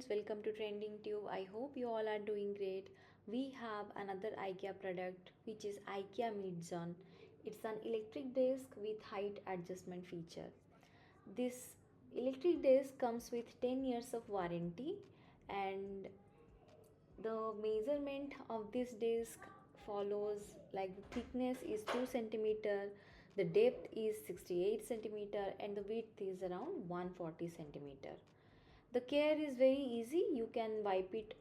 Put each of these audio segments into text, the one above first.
friends, welcome to Trending Tube. I hope you all are doing great. We have another IKEA product which is IKEA MITTZON. It's an electric desk with height adjustment feature. This electric desk comes with 10 years of warranty, and the measurement of this desk follows like the thickness is 2 centimeter, the depth is 68 centimeter, and the width is around 140 centimeter. The care is very easy. You can wipe it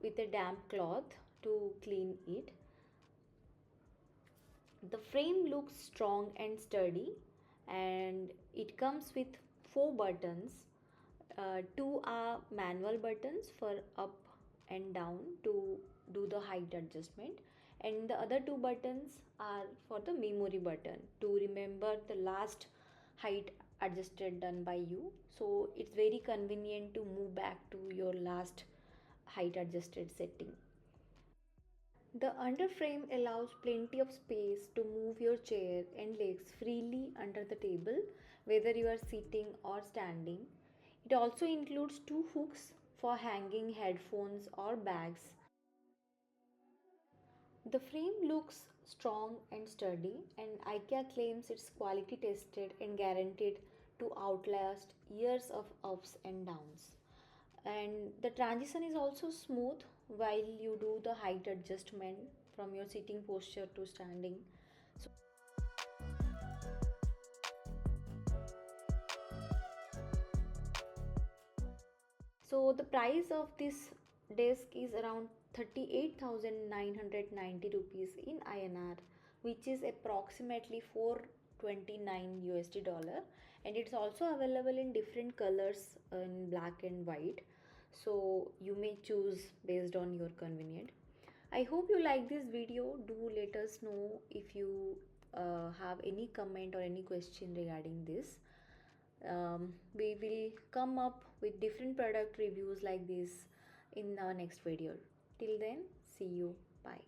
with a damp cloth to clean it. The frame looks strong and sturdy, and it comes with 4 buttons. Two are manual buttons for up and down to do the height adjustment, and the other 2 buttons are for the memory button to remember the last height adjusted done by you. So it's very convenient to move back to your last height adjusted setting. The underframe allows plenty of space to move your chair and legs freely under the table, whether you are sitting or standing. It also includes 2 hooks for hanging headphones or bags. The frame looks strong and sturdy, and IKEA claims it's quality tested and guaranteed to outlast years of ups and downs. And the transition is also smooth while you do the height adjustment from your sitting posture to standing. So, so the price of this desk is around 38,990 rupees in INR, which is approximately 429 USD dollar, and it's also available in different colors in black and white. So you may choose based on your convenient. I hope you like this video. Do let us know if you have any comment or any question regarding this. We will come up with different product reviews like this in our next video. Till then, see you. Bye.